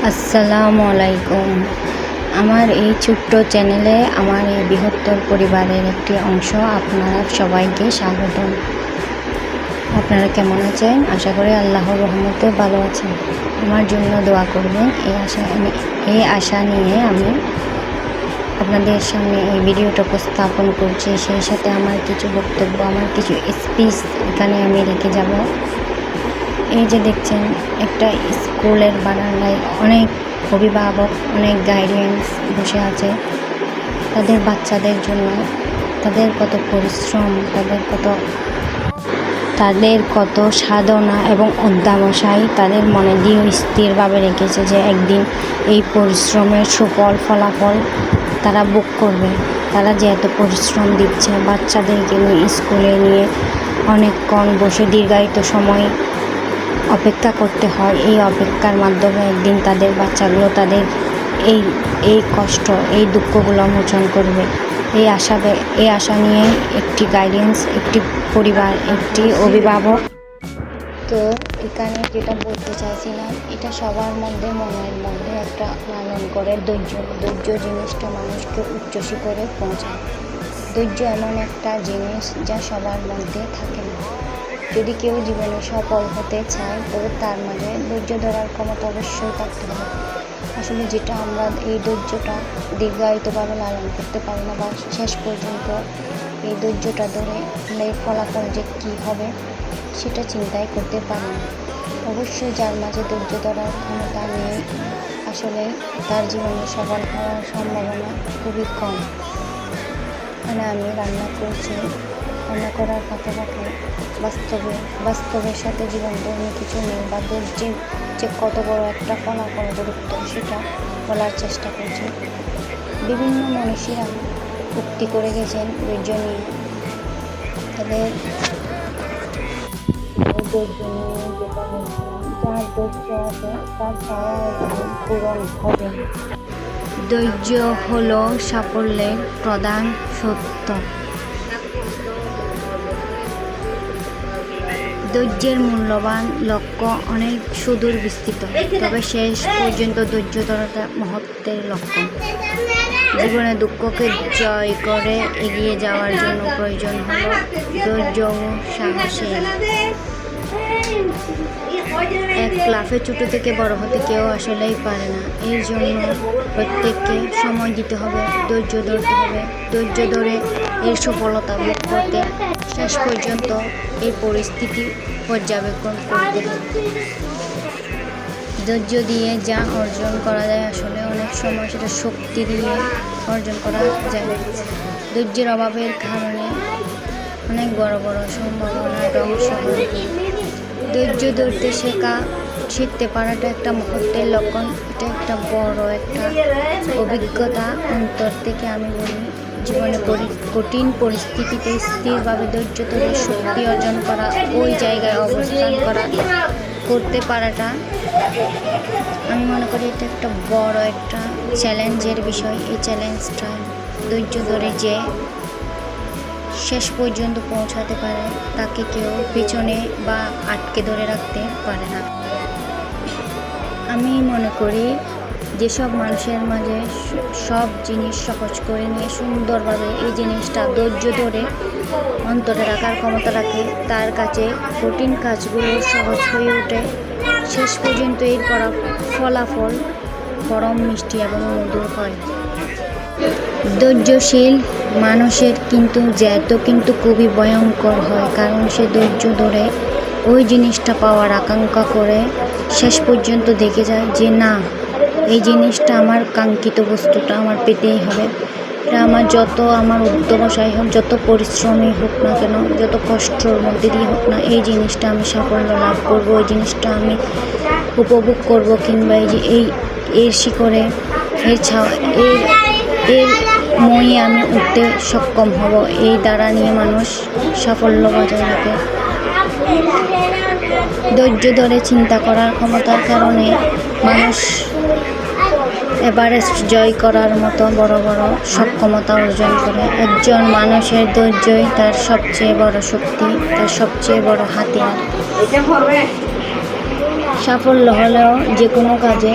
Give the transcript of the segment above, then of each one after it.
আসসালামু আলাইকুম। আমার এই ছোট্ট চ্যানেলে আমার এই বৃহত্তর পরিবারের একটি অংশ আপনারা সবাইকে স্বাগতম। আপনারা কেমন আছেন? আশা করি আল্লাহর রহমতে ভালো আছেন। আমার জন্য দোয়া করবেন এই আশা নিয়ে আমি আপনাদের সামনে এই ভিডিওটা উপস্থাপন করছি। সেই সাথে আমার কিছু বক্তব্য, আমার কিছু স্পিচ এখানে আমি রেখে যাব। এই যে দেখছেন, একটা স্কুলের বারান্দায় অনেক অভিভাবক, অনেক গাইডেন্স বসে আছে তাদের বাচ্চাদের জন্য। তাদের কত পরিশ্রম, তাদের কত সাধনা এবং অধ্যবসায় তাদের মনে দিয়ে স্থিরভাবে রেখেছে যে একদিন এই পরিশ্রমের ফলাফল তারা ভোগ করবে। তারা যে এত পরিশ্রম দিচ্ছে বাচ্চাদেরকে নিয়ে, স্কুলে নিয়ে অনেকক্ষণ বসে দীর্ঘায়িত সময় অপেক্ষা করতে হয়। এই অপেক্ষার মাধ্যমে একদিন তাদের বাচ্চাগুলো তাদের এই কষ্ট, এই দুঃখগুলো মোচন করবে। এই আশা নিয়ে একটি গাইডেন্স, একটি পরিবার, একটি অভিভাবক। তো এখানে যেটা বলতে চাইছিলাম, এটা সবার মনের মধ্যে একটা লালন করে ধৈর্য জিনিসটা মানুষকে উচ্চ শিখরে পৌঁছায়। ধৈর্য এমন একটা জিনিস যা সবার মধ্যে থাকে না। যদি কেউ জীবনে সফল হতে চায় তবে তার মাঝে ধৈর্য ধরার ক্ষমতা অবশ্যই থাকতে হবে। আসলে যেটা আমরা এই ধৈর্যটা দীর্ঘায়িতভাবে লালন করতে পারি না, বা শেষ পর্যন্ত এই ধৈর্যটা ধরে এর ফলাফল যে কী হবে সেটা চিন্তাই করতে পারি না। অবশ্যই যার মাঝে ধৈর্য ধরার ক্ষমতা নেই, আসলে তার জীবনে সফল হওয়ার সম্ভাবনা খুবই কম। মানে আমি রান্না করছি, রান্না করার ফাঁকে বাস্তবের সাথে জীবন ধর্মী কিছু নেই, বা ধৈর্যের যে কত বড় একটা ফলাফল গুরুত্ব সেটা বলার চেষ্টা করছি। বিভিন্ন মনীষীরা উক্তি করে গেছেন ধৈর্য নিয়ে। তাদের ধৈর্য নিয়ে যেটা বলছিলাম, যার ধৈর্য আছে তার চাওয়া পূরণ হবে। ধৈর্য হলো সাফল্যের প্রধান সত্য। ধৈর্যের মূল্যবান লক্ষ্য অনেক সুদূর বিস্তৃত, তবে শেষ পর্যন্ত ধৈর্য ধরাটা মহত্বের লক্ষ্য। জীবনে দুঃখকে জয় করে এগিয়ে যাওয়ার জন্য প্রয়োজন হলো ধৈর্য ও সাহসের। এক লাফে ছোট থেকে বড় হতে কেউ আসলেই পারে না। এর জন্য প্রত্যেককে সময় দিতে হবে, ধৈর্য ধরতে হবে। ধৈর্য ধরে এর সফলতা ভোগ করতে শেষ পর্যন্ত এই পরিস্থিতি পর্যবেক্ষণ করতে হবে। ধৈর্য দিয়ে যা অর্জন করা যায়, আসলে অনেক সময় সেটা শক্তি দিয়ে অর্জন করা যায়। ধৈর্যের অভাবের কারণে অনেক বড় বড় সম্ভাবনা ধ্বংস হয়। ধৈর্য ধরতে শিখতে পারাটা একটা মহত্বের লক্ষণ। এটা একটা বড় একটা অভিজ্ঞতা। অন্তর থেকে আমি বলি, জীবনে কঠিন পরিস্থিতিতে স্থিরভাবে ধৈর্য ধরে শক্তি অর্জন করা, ওই জায়গায় অবস্থান করতে পারাটা, আমি মনে করি এটা একটা বড় একটা চ্যালেঞ্জের বিষয়। এই চ্যালেঞ্জটা ধৈর্য ধরে যে শেষ পর্যন্ত পৌঁছাতে পারে তাকে কেউ পিছনে বা আটকে ধরে রাখতে পারে না। আমি মনে করি যেসব মানুষের মাঝে সব জিনিস সহজ করে নিয়ে সুন্দরভাবে এই জিনিসটা ধৈর্য ধরে অন্তরে রাখার ক্ষমতা রাখে, তার কাছে কঠিন কাজগুলো সহজ হয়ে ওঠে। শেষ পর্যন্ত এর ফলাফল পরম মিষ্টি এবং মধুর হয়। ধৈর্যশীল মানুষের কিন্তু খুবই ভয়ঙ্কর হয়, কারণ সে ধৈর্য ধরে ওই জিনিসটা পাওয়ার আকাঙ্ক্ষা করে শেষ পর্যন্ত দেখে যায় যে না, এই জিনিসটা আমার কাঙ্ক্ষিত বস্তুটা আমার পেতেই হবে। এটা আমার অধ্যবসায় হোক, যত পরিশ্রমই হোক না কেন, যত কষ্টর মধ্যে দিয়ে হোক না, এই জিনিসটা আমি সাফল্য লাভ করব, এই জিনিসটা আমি উপভোগ করব, কিংবা এর শিখরে এর মই আমি উঠতে সক্ষম হব। এই দ্বারা নিয়ে মানুষ সাফল্য বজায় রাখে। ধৈর্য ধরে চিন্তা করার ক্ষমতার কারণে মানুষ এভারেস্ট জয় করার মতো বড় বড় সক্ষমতা অর্জন করে। একজন মানুষের ধৈর্যই তার সবচেয়ে বড় শক্তি, তার সবচেয়ে বড় হাতিয়ার। সাফল্য হলেও যে কোনো কাজে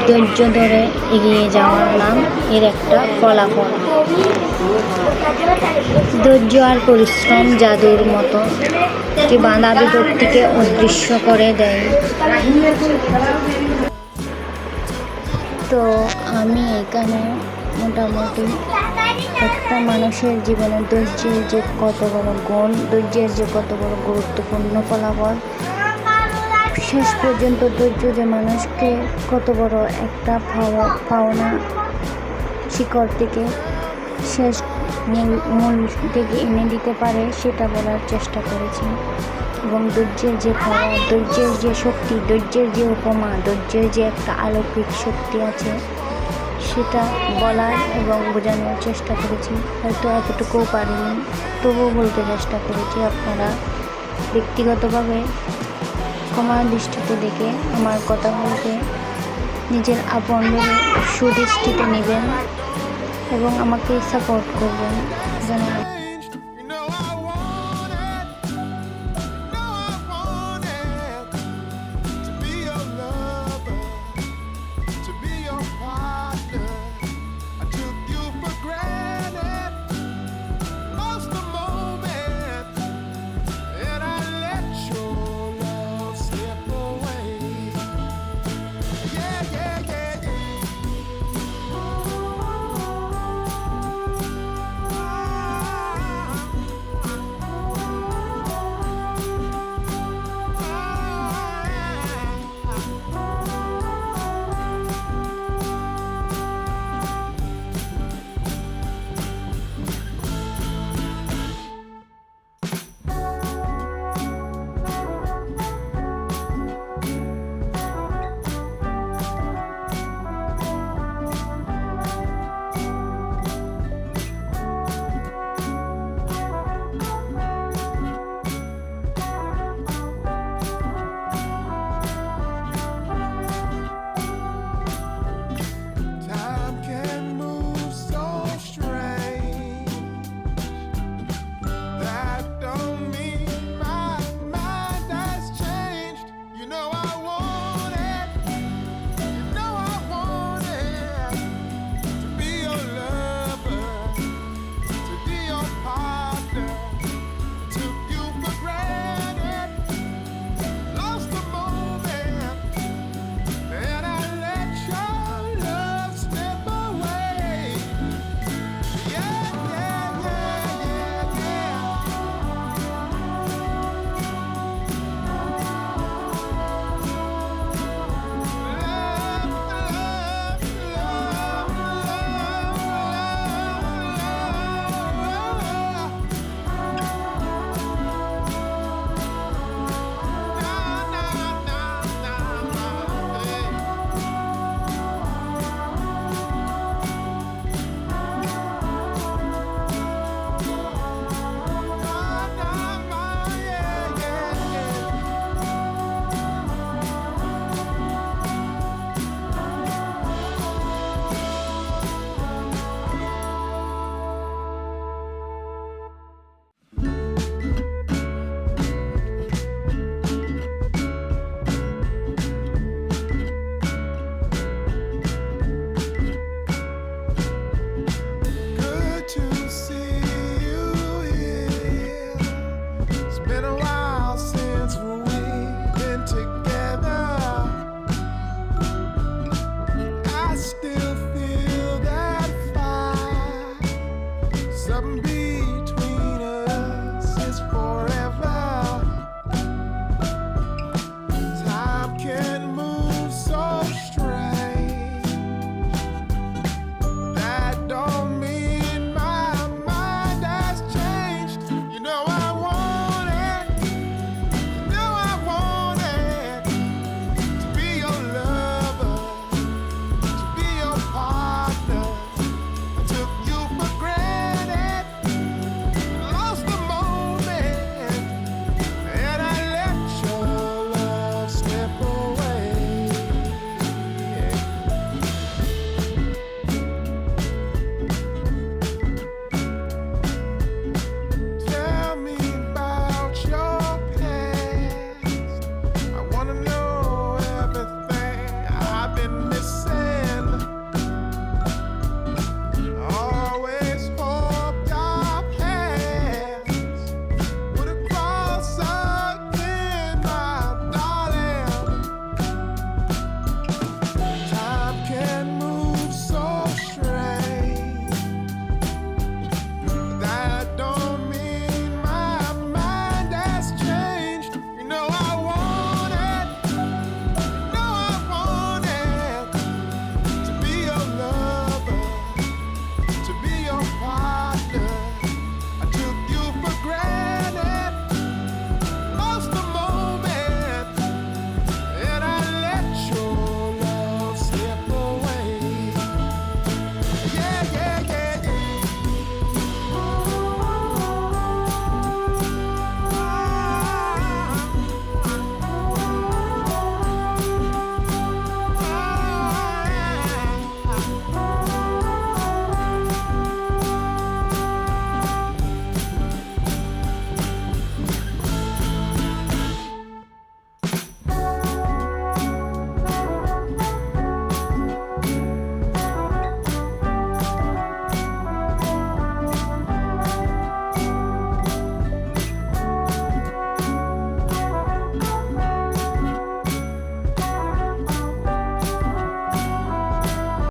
ধৈর্য ধরে এগিয়ে যাওয়ার নাম এর একটা ফলাফল। ধৈর্য আর পরিশ্রম জাদুর মতো একটি বাধা বিপত্তিকে অদৃশ্য করে দেয়। তো আমি এখানে মোটামুটি একটা মানুষের জীবনে ধৈর্যের যে কত বড় গুণ, ধৈর্যের যে কত বড় গুরুত্বপূর্ণ ফলাফল, শেষ পর্যন্ত ধৈর্য যে মানুষকে কত বড় একটা পাওনা শিকড় থেকে শেষ মূল থেকে এনে দিতে পারে সেটা বলার চেষ্টা করেছি। এবং ধৈর্যের যে পাওয়া, ধৈর্যের যে শক্তি, ধৈর্যের যে উপমা, ধৈর্যের যে একটা অলৌকিক শক্তি আছে সেটা বলার এবং বোঝানোর চেষ্টা করেছি। হয়তো এতটুকুও পারিনি, তবুও বলতে চেষ্টা করেছি। আপনারা ব্যক্তিগতভাবে ক্ষমা দৃষ্টিতে দেখে আমার কথাগুলোকে নিজের আপন ভেবে সুদৃষ্টিতে নেবেন এবং আমাকে সাপোর্ট করবেন। যেন